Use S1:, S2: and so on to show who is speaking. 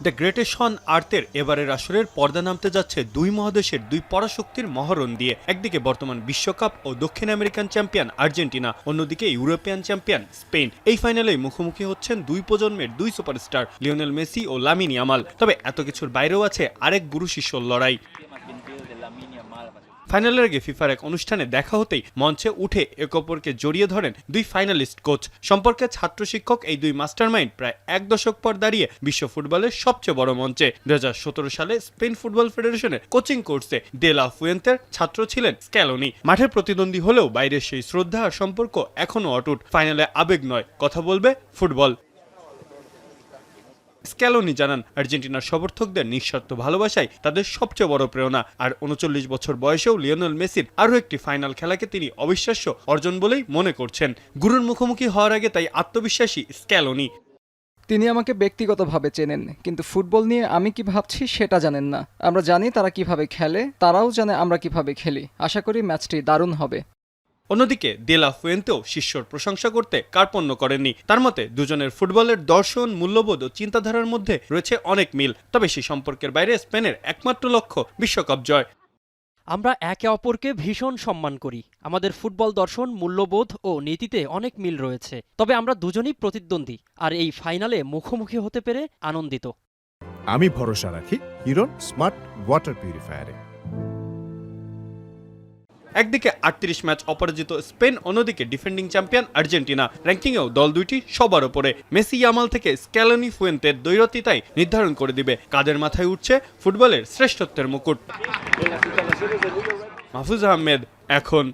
S1: The greatest শন আর্থের এবারের আসরের পর্দা নামতে যাচ্ছে দুই মহাদেশের দুই পরাশক্তির মহরণ দিয়ে। একদিকে বর্তমান বিশ্বকাপ ও দক্ষিণ আমেরিকান চ্যাম্পিয়ন আর্জেন্টিনা, অন্যদিকে ইউরোপিয়ান চ্যাম্পিয়ন স্পেন। এই ফাইনালে মুখোমুখি হচ্ছেন দুই প্রজন্মের দুই সুপারস্টার লিওনেল মেসি ও লামিন ইয়ামাল। তবে এত কিছুর বাইরেও আছে আরেক গুরু শিষ্যর লড়াই। ফাইনালের আগে ফিফার এক অনুষ্ঠানে দেখা হতেই মঞ্চে উঠে একে অপরকে জড়িয়ে ধরেন দুই ফাইনালিস্ট কোচ। সম্পর্কে ছাত্র শিক্ষক এই দুই মাস্টারমাইন্ড প্রায় এক দশক পর দাঁড়িয়ে বিশ্ব ফুটবলের সবচেয়ে বড় মঞ্চে। 2017 সালে স্পেন ফুটবল ফেডারেশনের কোচিং কোর্সে ডে লা ফুয়েন্তের ছাত্র ছিলেন স্ক্যালোনি। মাঠের প্রতিদ্বন্দ্বী হলেও বাইরের সেই শ্রদ্ধা আর সম্পর্ক এখনো অটুট। ফাইনালে আবেগ নয়, কথা বলবে ফুটবল। স্ক্যালোনি জানান, আর্জেন্টিনার সমর্থকদের নিঃস্বার্থ ভালোবাসাই তাদের সবচেয়ে বড় প্রেরণা। আর 39 বছর বয়সেও লিওনেল মেসির আরও একটি ফাইনাল খেলাকে তিনি অবিশ্বাস্য অর্জন বলেই মনে করছেন। গুরুর মুখোমুখি হওয়ার আগে তাই আত্মবিশ্বাসী স্ক্যালোনি।
S2: তিনি আমাকে ব্যক্তিগতভাবে চেনেন, কিন্তু ফুটবল নিয়ে আমি কি ভাবছি সেটা জানেন না। আমরা জানি তারা কিভাবে খেলে, তারাও জানে আমরা কিভাবে খেলি। আশা করি ম্যাচটি দারুণ হবে।
S1: অন্যদিকে ডে লা ফুয়েন্তেও শিষ্যর প্রশংসা করতে কার্পণ্য করেননি। তার মতে দুজনের ফুটবলের দর্শন, মূল্যবোধ ও চিন্তাধারার মধ্যে রয়েছে অনেক মিল। তবে সেই সম্পর্কের বাইরে স্পেনের একমাত্র লক্ষ্য বিশ্বকাপ জয়।
S3: আমরা একে অপরকে ভীষণ সম্মান করি। আমাদের ফুটবল দর্শন, মূল্যবোধ ও নীতিতে অনেক মিল রয়েছে। তবে আমরা দুজনেই প্রতিদ্বন্দ্বী, আর এই ফাইনালে মুখোমুখি হতে পেরে আনন্দিত।
S4: আমি ভরসা রাখি হিরন স্মার্ট ওয়াটার পিউরিফায়ারে।
S1: একদিকে 38 ম্যাচ অপরাজিত স্পেন, অন্যদিকে ডিফেন্ডিং চ্যাম্পিয়ন আর্জেন্টিনা। র্যাঙ্কিংয়েও দল দুইটি সবার ওপরে। মেসি ইয়ামাল থেকে স্ক্যালোনি ফুয়েন্তের দ্বৈরথিতাই নির্ধারণ করে দিবে কাদের মাথায় উঠছে ফুটবলের শ্রেষ্ঠত্বের মুকুট। মাহফুজ আহমেদ, এখন।